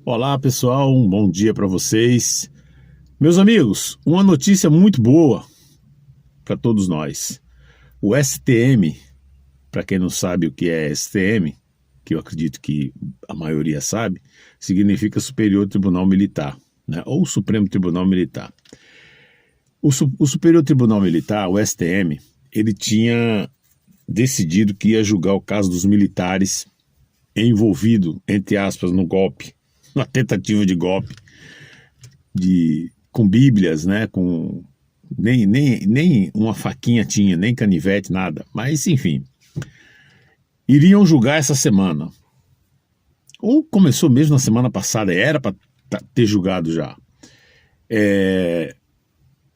Olá pessoal, um bom dia para vocês. Meus amigos, uma notícia muito boa para todos nós. O STM, para quem não sabe o que é STM, que eu acredito que a maioria sabe, significa Superior Tribunal Militar, né? Ou Supremo Tribunal Militar. O Superior Tribunal Militar, o STM, ele tinha decidido que ia julgar o caso dos militares envolvidos, entre aspas, no golpe, na tentativa de golpe, com bíblias, né? Com nem uma faquinha tinha, nem canivete, nada. Mas, enfim, iriam julgar essa semana. Ou começou mesmo na semana passada, era para ter julgado já.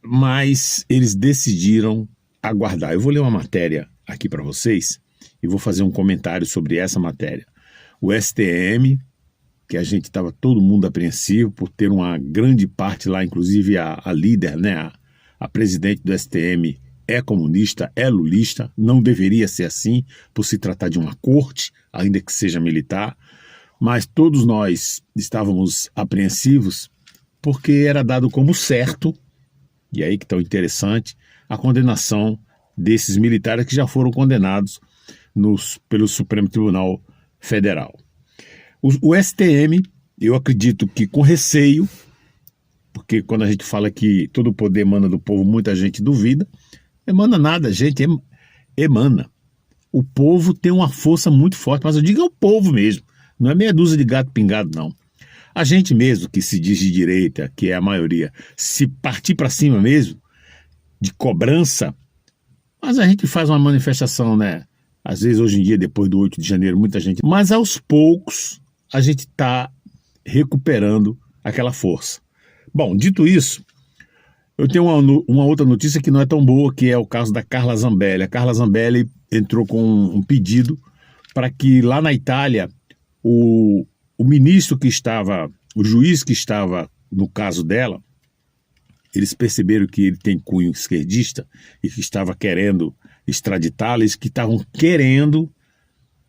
Mas eles decidiram aguardar. Eu vou ler uma matéria aqui para vocês e vou fazer um comentário sobre essa matéria. O STM, que a gente estava todo mundo apreensivo por ter uma grande parte lá, inclusive a líder, né, a presidente do STM é comunista, é lulista, não deveria ser assim por se tratar de uma corte, ainda que seja militar, mas todos nós estávamos apreensivos porque era dado como certo, e aí que está o interessante, a condenação desses militares que já foram condenados pelo Supremo Tribunal Federal. O STM, eu acredito que com receio, porque quando a gente fala que todo o poder emana do povo, muita gente duvida, emana nada, gente, emana. O povo tem uma força muito forte, mas eu digo é o povo mesmo, não é meia dúzia de gato pingado, não. A gente mesmo, que se diz de direita, que é a maioria, se partir para cima mesmo, de cobrança, mas a gente faz uma manifestação, né? Às vezes, hoje em dia, depois do 8 de janeiro, muita gente... Mas, aos poucos, a gente está recuperando aquela força. Bom, dito isso, eu tenho uma outra notícia que não é tão boa, que é o caso da Carla Zambelli. A Carla Zambelli entrou com um pedido para que lá na Itália, o ministro que estava, o juiz que estava no caso dela, eles perceberam que ele tem cunho esquerdista e que estava querendo extraditá-la, eles que estavam querendo,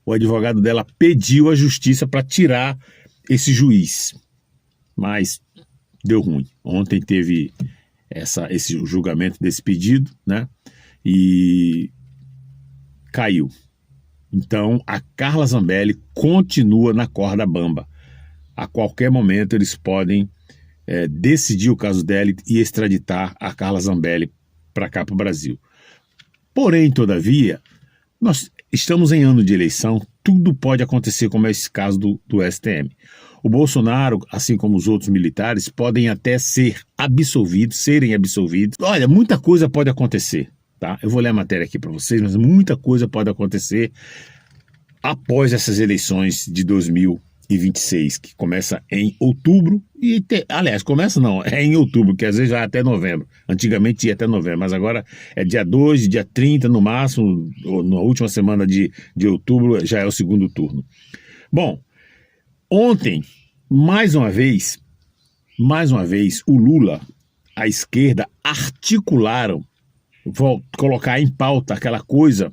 o advogado dela pediu à justiça para tirar esse juiz, mas deu ruim. Ontem teve esse julgamento desse pedido, né? E caiu. Então a Carla Zambelli continua na corda bamba. A qualquer momento eles podem decidir o caso dela e extraditar a Carla Zambelli para cá, para o Brasil. Porém, todavia, nós estamos em ano de eleição, tudo pode acontecer, como é esse caso do STM. O Bolsonaro, assim como os outros militares, podem até serem absolvidos. Olha, muita coisa pode acontecer, tá? Eu vou ler a matéria aqui para vocês, mas muita coisa pode acontecer após essas eleições de 2026, que começa em outubro, aliás, começa não, é em outubro, que às vezes vai até novembro, antigamente ia até novembro, mas agora é dia 2, dia 30 no máximo, ou na última semana de outubro já é o segundo turno. Bom, ontem, mais uma vez, o Lula, a esquerda, articularam, colocar em pauta aquela coisa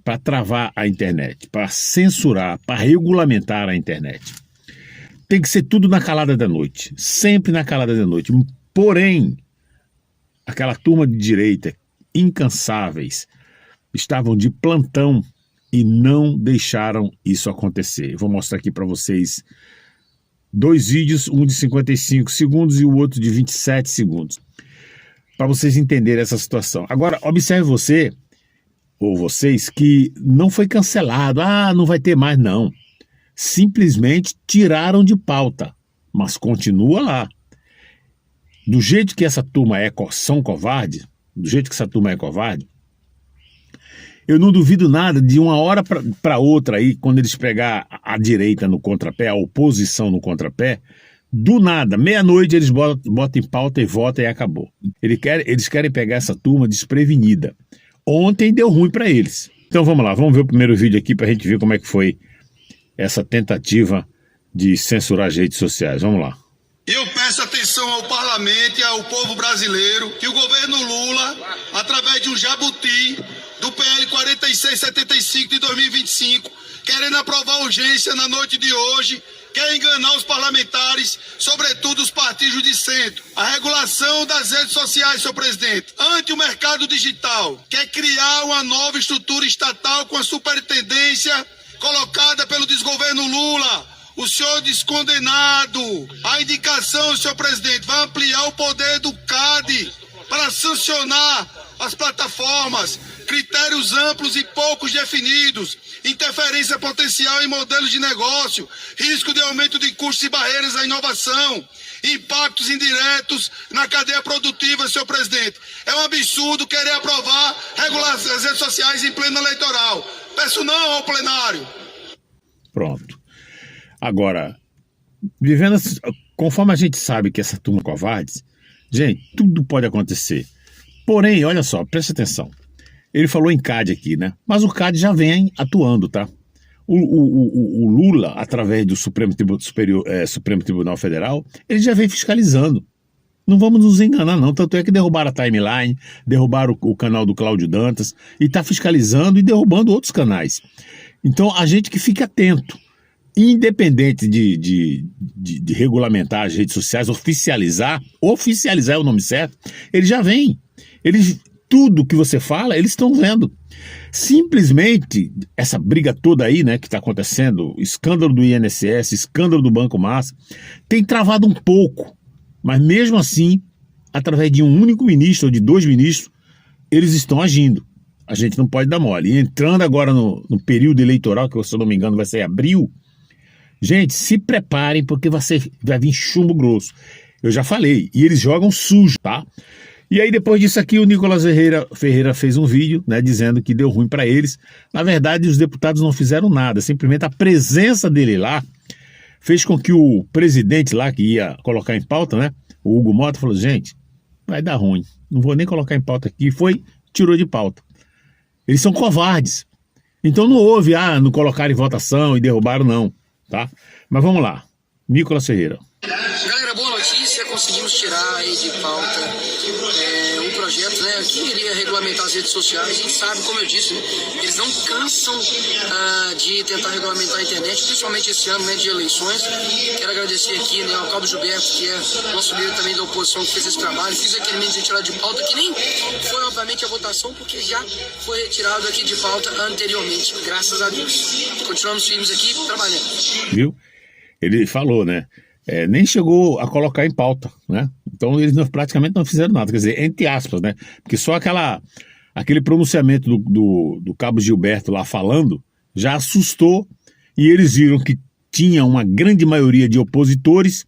para travar a internet, para censurar, para regulamentar a internet. Tem que ser tudo na calada da noite, sempre na calada da noite. Porém, aquela turma de direita, incansáveis, estavam de plantão e não deixaram isso acontecer. Eu vou mostrar aqui para vocês 2 vídeos, um de 55 segundos e o outro de 27 segundos, para vocês entenderem essa situação. Agora, observe vocês, que não foi cancelado, não vai ter mais, não. Simplesmente tiraram de pauta, mas continua lá. Do jeito que essa turma são covardes, eu não duvido nada de uma hora para outra aí, quando eles pegar a direita no contrapé, a oposição no contrapé, do nada, meia-noite eles botam em pauta e votam e acabou. Eles querem pegar essa turma desprevenida. Ontem deu ruim para eles. Então vamos lá, vamos ver o primeiro vídeo aqui para a gente ver como é que foi essa tentativa de censurar as redes sociais. Vamos lá. Eu peço atenção ao parlamento e ao povo brasileiro que o governo Lula, através de um jabuti do PL 4675 de 2025, querendo aprovar urgência na noite de hoje, quer enganar os parlamentares, sobretudo os partidos de centro. A regulação das redes sociais, senhor presidente, ante o mercado digital, quer criar uma nova estrutura estatal com a superintendência colocada pelo desgoverno Lula. O senhor descondenado. A indicação, senhor presidente, vai ampliar o poder do CAD para sancionar as plataformas, critérios amplos e poucos definidos, interferência potencial em modelos de negócio, risco de aumento de custos e barreiras à inovação, impactos indiretos na cadeia produtiva, senhor presidente. É um absurdo querer aprovar regular as redes sociais em pleno eleitoral. Peço não ao plenário. Pronto. Agora, vivendo conforme a gente sabe que essa turma é covardes, gente, tudo pode acontecer. Porém, olha só, presta atenção. Ele falou em CAD aqui, né? Mas o CAD já vem atuando, tá? O Lula, através do Supremo Tribunal Federal, ele já vem fiscalizando. Não vamos nos enganar, não. Tanto é que derrubaram a timeline, derrubaram o canal do Cláudio Dantas, e está fiscalizando e derrubando outros canais. Então, a gente que fica atento. Independente de regulamentar as redes sociais, oficializar é o nome certo, ele já vem. Tudo que você fala, eles estão vendo. Simplesmente, essa briga toda aí, né, que está acontecendo, escândalo do INSS, escândalo do Banco Massa, tem travado um pouco. Mas mesmo assim, através de um único ministro ou de dois ministros, eles estão agindo. A gente não pode dar mole. E entrando agora no período eleitoral, que se eu não me engano vai ser abril, gente, se preparem porque vai vir chumbo grosso. Eu já falei. E eles jogam sujo, tá? E aí depois disso aqui o Nicolas Ferreira fez um vídeo, né, dizendo que deu ruim para eles. Na verdade, os deputados não fizeram nada. Simplesmente a presença dele lá fez com que o presidente lá, que ia colocar em pauta, né, o Hugo Mota, falou, gente, vai dar ruim. Não vou nem colocar em pauta aqui. Tirou de pauta. Eles são covardes. Então não houve, não colocaram em votação e derrubaram, não. Tá? Mas vamos lá, Nicolas Ferreira. Galera, boa notícia, conseguimos tirar aí de pauta um projeto, né, que iria regulamentar as redes sociais. A gente sabe, como eu disse, né, eles não cansam de tentar regulamentar a internet, principalmente esse ano, né, de eleições. Quero agradecer aqui, né, ao Cabo Gilberto, que é nosso líder também da oposição, que fez esse trabalho. Fiz aquele meio de tirar de pauta, que nem foi, obviamente, a votação, porque já foi retirado aqui de pauta anteriormente, graças a Deus. Continuamos firmes aqui, trabalhando. Viu? Ele falou, né? Nem chegou a colocar em pauta, né? Então eles praticamente não fizeram nada, quer dizer, entre aspas, né? Porque só aquele pronunciamento do Cabo Gilberto lá falando já assustou e eles viram que tinha uma grande maioria de opositores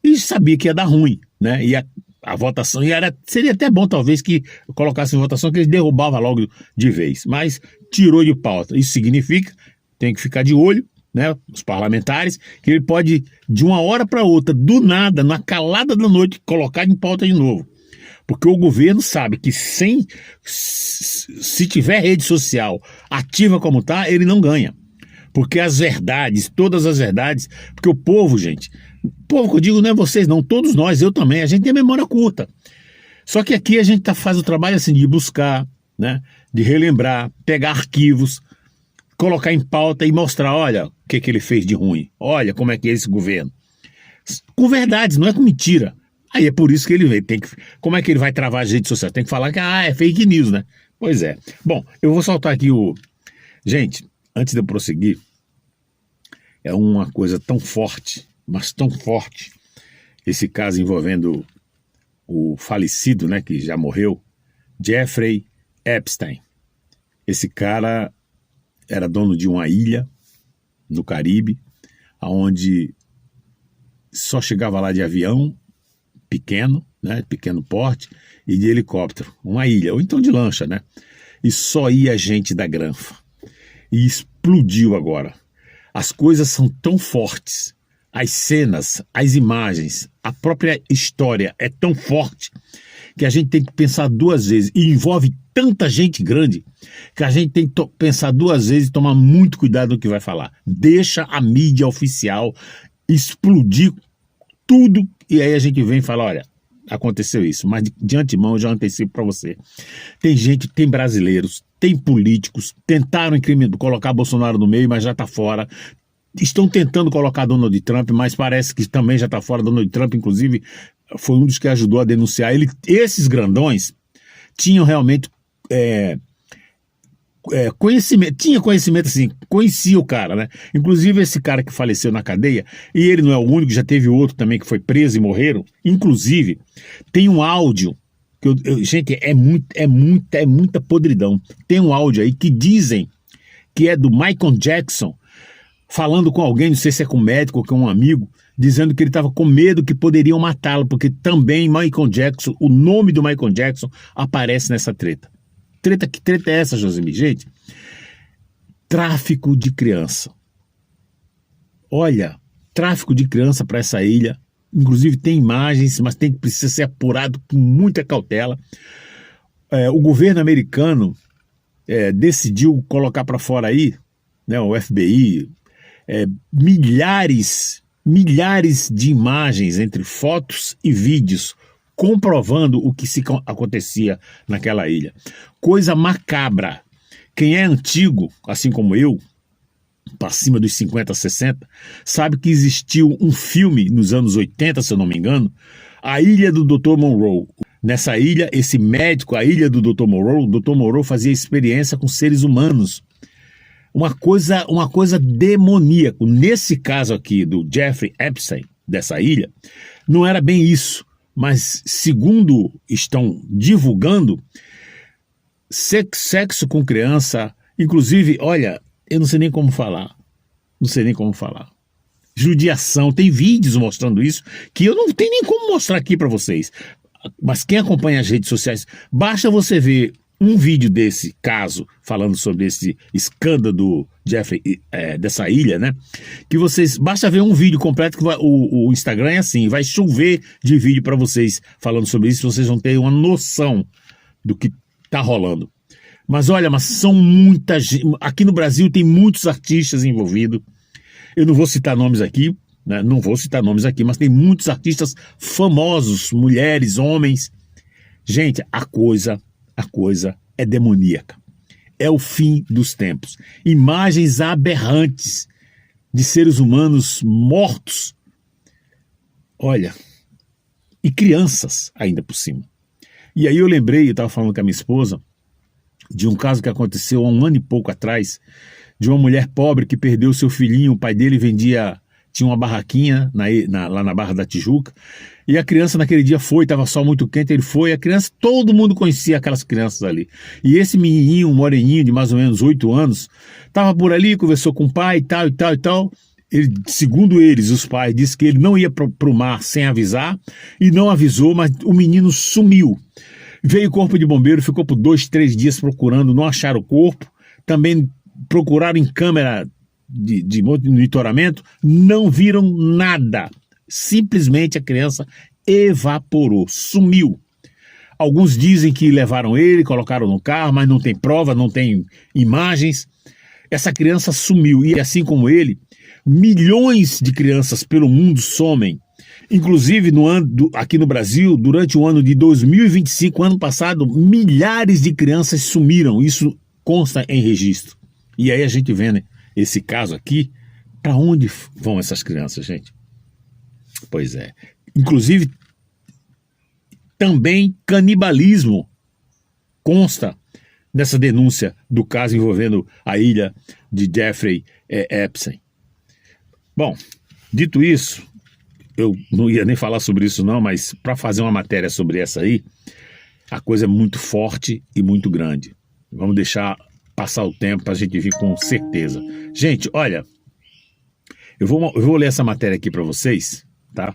e sabia que ia dar ruim, né? E a votação, seria até bom talvez que colocassem em votação que eles derrubavam logo de vez, mas tirou de pauta. Isso significa, tem que ficar de olho, né, os parlamentares, que ele pode, de uma hora para outra, do nada, na calada da noite, colocar em pauta de novo. Porque o governo sabe que se tiver rede social ativa como está, ele não ganha. Porque as verdades, todas as verdades, porque o povo, gente, o povo que eu digo não é vocês não, todos nós, eu também, a gente tem memória curta. Só que aqui a gente faz o trabalho assim de buscar, né, de relembrar, pegar arquivos, colocar em pauta e mostrar, olha, o que ele fez de ruim, olha como é que é esse governo. Com verdades, não é com mentira. Aí é por isso que ele veio. Como é que ele vai travar as redes sociais? Tem que falar que é fake news, né? Pois é. Bom, eu vou soltar aqui Gente, antes de eu prosseguir, é uma coisa tão forte, mas tão forte, esse caso envolvendo o falecido, né, que já morreu, Jeffrey Epstein. Esse cara era dono de uma ilha no Caribe, onde só chegava lá de avião pequeno, né, pequeno porte, e de helicóptero, uma ilha, ou então de lancha, né? E só ia gente da granfa. E explodiu agora. As coisas são tão fortes, as cenas, as imagens, a própria história é tão forte que a gente tem que pensar duas vezes, e envolve tanta gente grande que a gente tem que pensar duas vezes e tomar muito cuidado no que vai falar. Deixa a mídia oficial explodir tudo e aí a gente vem e fala, olha, aconteceu isso, mas de antemão eu já antecipo para você. Tem gente, tem brasileiros, tem políticos, tentaram colocar Bolsonaro no meio, mas já está fora. estão tentando colocar Donald Trump, mas parece que também já está fora. Donald Trump, inclusive, foi um dos que ajudou a denunciar. Esses grandões tinham realmente conhecimento assim, conhecia o cara, né? Inclusive esse cara que faleceu na cadeia, e ele não é o único, já teve outro também que foi preso e morreram. Inclusive, tem um áudio, gente, é muita podridão. Tem um áudio aí que dizem que é do Michael Jackson, falando com alguém, não sei se é com um médico ou com um amigo, dizendo que ele estava com medo que poderiam matá-lo, porque também Michael Jackson, o nome do Michael Jackson aparece nessa treta. Que treta é essa, Josemir? Gente, tráfico de criança. Olha, tráfico de criança para essa ilha, inclusive tem imagens, mas precisa ser apurado com muita cautela. O governo americano decidiu colocar para fora aí, né, o FBI, milhares de imagens entre fotos e vídeos comprovando o que acontecia naquela ilha. Coisa macabra. Quem é antigo, assim como eu, para cima dos 50, 60, sabe que existiu um filme nos anos 80, se eu não me engano, A Ilha do Dr. Monroe. Nessa ilha, esse médico, a ilha do Dr. Monroe, o Dr. Monroe fazia experiência com seres humanos. Uma coisa demoníaca. Nesse caso aqui do Jeffrey Epstein, dessa ilha, não era bem isso. Mas, segundo estão divulgando, sexo com criança, inclusive, olha, eu não sei nem como falar. Judiação, tem vídeos mostrando isso, que eu não tenho nem como mostrar aqui para vocês. Mas quem acompanha as redes sociais, basta você ver um vídeo desse caso, falando sobre esse escândalo do Jeffrey, dessa ilha, né? Que basta ver um vídeo completo, que o Instagram é assim, vai chover de vídeo para vocês falando sobre isso, vocês vão ter uma noção do que tá rolando. Mas olha, são muitas, aqui no Brasil tem muitos artistas envolvidos, eu não vou citar nomes aqui, né? Mas tem muitos artistas famosos, mulheres, homens. Gente, a coisa é demoníaca. É o fim dos tempos. Imagens aberrantes de seres humanos mortos. Olha, e crianças ainda por cima. E aí eu estava falando com a minha esposa, de um caso que aconteceu há 1 ano e pouco atrás, de uma mulher pobre que perdeu seu filhinho, o pai dele tinha uma barraquinha lá na Barra da Tijuca, e a criança naquele dia estava sol muito quente, ele foi, a criança, todo mundo conhecia aquelas crianças ali. E esse menininho, um moreninho de mais ou menos 8 anos, estava por ali, conversou com o pai e tal. Ele, segundo eles, os pais, disse que ele não ia pro mar sem avisar, e não avisou, mas o menino sumiu. Veio o corpo de bombeiro, ficou por 2, 3 dias procurando, não acharam o corpo, também procuraram em câmera de monitoramento, não viram nada. Simplesmente a criança evaporou, sumiu. Alguns dizem que levaram ele, colocaram no carro, mas não tem prova, não tem imagens. Essa criança sumiu, e assim como ele, milhões de crianças pelo mundo somem. Inclusive, aqui no Brasil, durante o ano de 2025, ano passado, milhares de crianças sumiram. Isso consta em registro. E aí a gente vê, né, esse caso aqui, para onde vão essas crianças, gente? Pois é. Inclusive, também canibalismo consta nessa denúncia do caso envolvendo a ilha de Jeffrey Epstein. Bom, dito isso, eu não ia nem falar sobre isso não, mas para fazer uma matéria sobre essa aí, a coisa é muito forte e muito grande. Vamos deixar passar o tempo para a gente vir com certeza. Gente, olha, eu vou ler essa matéria aqui para vocês, tá?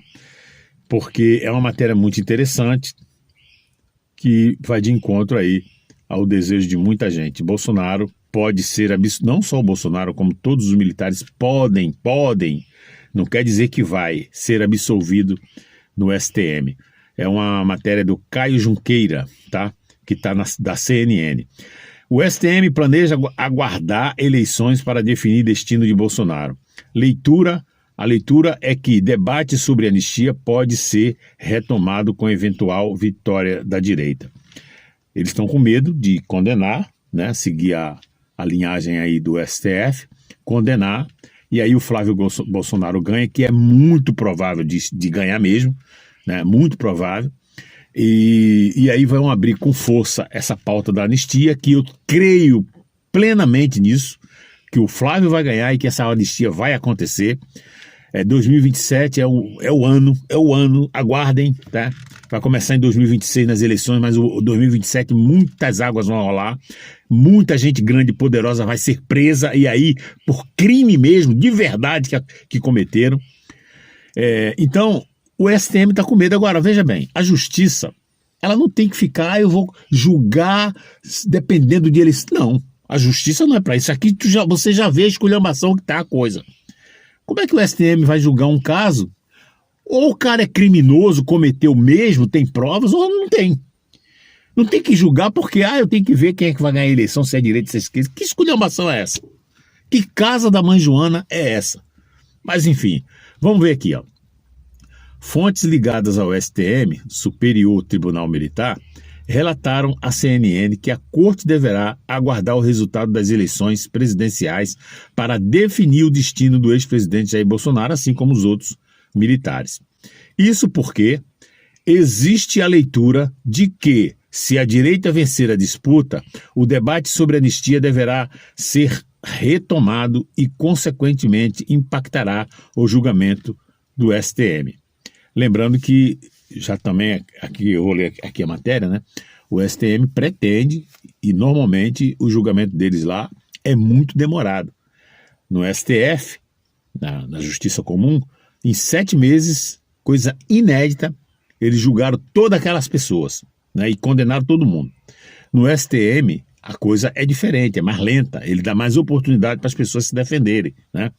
Porque é uma matéria muito interessante que vai de encontro aí ao desejo de muita gente. Bolsonaro pode ser, não só o Bolsonaro, como todos os militares podem, não quer dizer que vai ser absolvido no STM. É uma matéria do Caio Junqueira, tá? Que está da CNN. O STM planeja aguardar eleições para definir destino de Bolsonaro. A leitura é que debate sobre anistia pode ser retomado com eventual vitória da direita. Eles estão com medo de condenar, né, seguir a linhagem aí do STF, condenar e aí o Flávio Bolsonaro ganha, que é muito provável de ganhar mesmo, né? Muito provável. E aí vão abrir com força essa pauta da anistia, que eu creio plenamente nisso, que o Flávio vai ganhar e que essa anistia vai acontecer. 2027 é o ano, aguardem, tá? Vai começar em 2026 nas eleições, mas o 2027 muitas águas vão rolar, muita gente grande e poderosa vai ser presa, e aí por crime mesmo, de verdade, que cometeram. Então, o STM está com medo. Agora, veja bem, a justiça, ela não tem que ficar, eu vou julgar dependendo de eles. Não, a justiça não é para isso. Aqui você já vê a esculhambação que tá a coisa. Como é que o STM vai julgar um caso? Ou o cara é criminoso, cometeu mesmo, tem provas, ou não tem. Não tem que julgar porque, eu tenho que ver quem é que vai ganhar a eleição, se é direita, se é esquerda. Que esculhambação é essa? Que casa da mãe Joana é essa? Mas enfim, vamos ver aqui, ó. Fontes ligadas ao STM, Superior Tribunal Militar, relataram à CNN que a corte deverá aguardar o resultado das eleições presidenciais para definir o destino do ex-presidente Jair Bolsonaro, assim como os outros militares. Isso porque existe a leitura de que, se a direita vencer a disputa, o debate sobre anistia deverá ser retomado e, consequentemente, impactará o julgamento do STM. Lembrando que, já também, aqui eu vou ler aqui a matéria, né? O STM pretende, e normalmente o julgamento deles lá é muito demorado. No STF, na Justiça Comum, em 7 meses, coisa inédita, eles julgaram todas aquelas pessoas, né? E condenaram todo mundo. No STM, a coisa é diferente, é mais lenta, ele dá mais oportunidade para as pessoas se defenderem, né?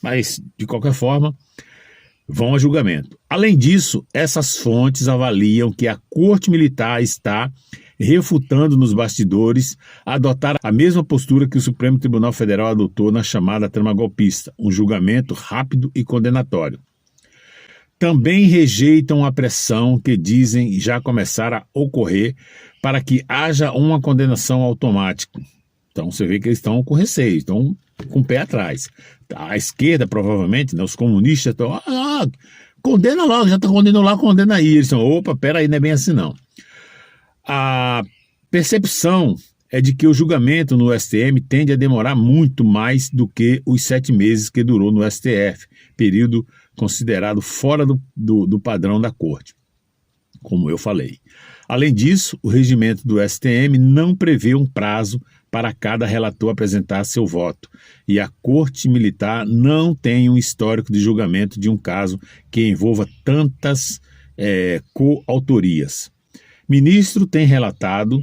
Mas, de qualquer forma, vão a julgamento. Além disso, essas fontes avaliam que a Corte Militar está refutando nos bastidores adotar a mesma postura que o Supremo Tribunal Federal adotou na chamada trama golpista, um julgamento rápido e condenatório. Também rejeitam a pressão que dizem já começar a ocorrer para que haja uma condenação automática. Então você vê que eles estão com receio, estão com o pé atrás. A esquerda, provavelmente, né, os comunistas estão, condena logo, já está condenando lá, condena aí. Eles estão, opa, peraí, não é bem assim não. A percepção é de que o julgamento no STM tende a demorar muito mais do que os 7 meses que durou no STF, período considerado fora do padrão da corte, como eu falei. Além disso, o regimento do STM não prevê um prazo para cada relator apresentar seu voto, e a Corte Militar não tem um histórico de julgamento de um caso que envolva tantas coautorias. Ministro tem relatado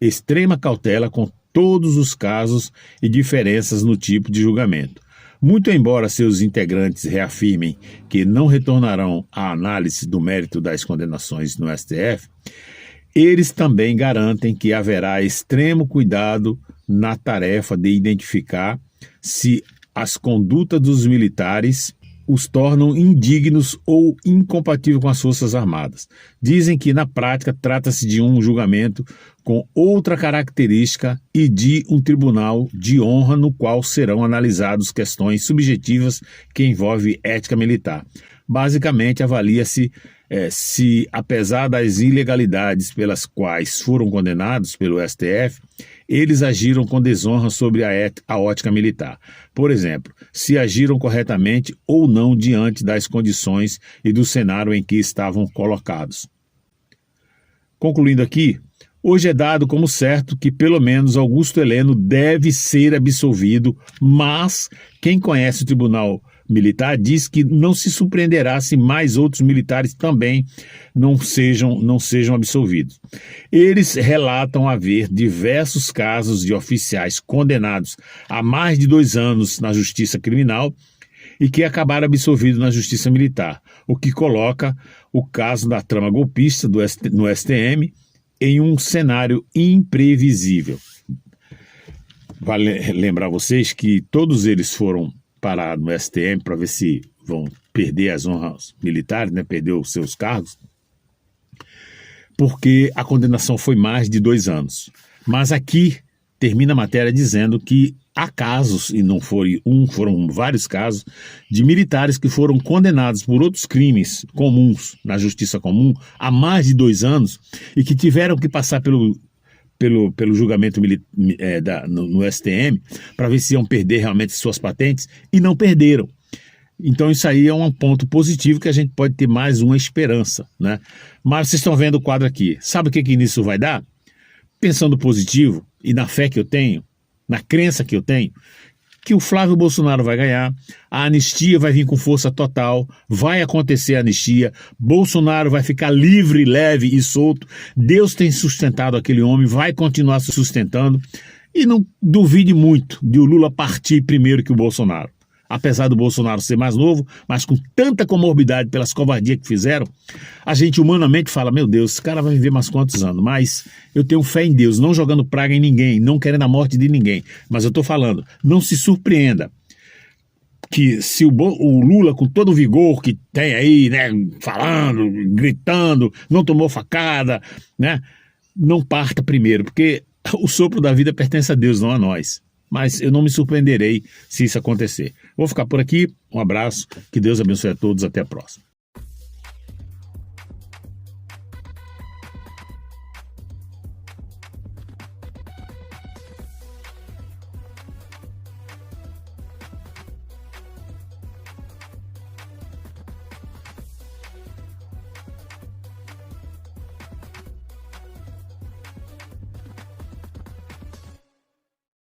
extrema cautela com todos os casos e diferenças no tipo de julgamento. Muito embora seus integrantes reafirmem que não retornarão à análise do mérito das condenações no STF, eles também garantem que haverá extremo cuidado na tarefa de identificar se as condutas dos militares os tornam indignos ou incompatíveis com as Forças Armadas. Dizem que, na prática, trata-se de um julgamento com outra característica e de um tribunal de honra no qual serão analisadas questões subjetivas que envolvem ética militar. Basicamente, avalia-se se, apesar das ilegalidades pelas quais foram condenados pelo STF, eles agiram com desonra sobre a ótica militar. Por exemplo, se agiram corretamente ou não diante das condições e do cenário em que estavam colocados. Concluindo aqui, hoje é dado como certo que pelo menos Augusto Heleno deve ser absolvido, mas quem conhece o Tribunal Militar diz que não se surpreenderá se mais outros militares também não sejam absolvidos. Eles relatam haver diversos casos de oficiais condenados a mais de 2 anos na justiça criminal e que acabaram absolvidos na justiça militar, o que coloca o caso da trama golpista no STM em um cenário imprevisível. Vale lembrar vocês que todos eles foram parar no STM para ver se vão perder as honras militares, né, perder os seus cargos, porque a condenação foi mais de 2 anos. Mas aqui termina a matéria dizendo que há casos, e não foi foram vários casos, de militares que foram condenados por outros crimes comuns, na justiça comum, há mais de 2 anos, e que tiveram que passar pelo julgamento no STM, para ver se iam perder realmente suas patentes, e não perderam. Então isso aí é um ponto positivo que a gente pode ter mais uma esperança, né? Mas vocês estão vendo o quadro aqui. Sabe o que isso vai dar? Pensando positivo e na fé que eu tenho, na crença que eu tenho, que o Flávio Bolsonaro vai ganhar, a anistia vai vir com força total, vai acontecer a anistia, Bolsonaro vai ficar livre, leve e solto, Deus tem sustentado aquele homem, vai continuar se sustentando, e não duvide muito de o Lula partir primeiro que o Bolsonaro. Apesar do Bolsonaro ser mais novo, mas com tanta comorbidade pelas covardias que fizeram, a gente humanamente fala, meu Deus, esse cara vai viver mais quantos anos? Mas eu tenho fé em Deus, não jogando praga em ninguém, não querendo a morte de ninguém. Mas eu estou falando, não se surpreenda que se o Lula, com todo o vigor que tem aí, né, falando, gritando, não tomou facada, né, não parta primeiro, porque o sopro da vida pertence a Deus, não a nós. Mas eu não me surpreenderei se isso acontecer. Vou ficar por aqui, um abraço, que Deus abençoe a todos, até a próxima.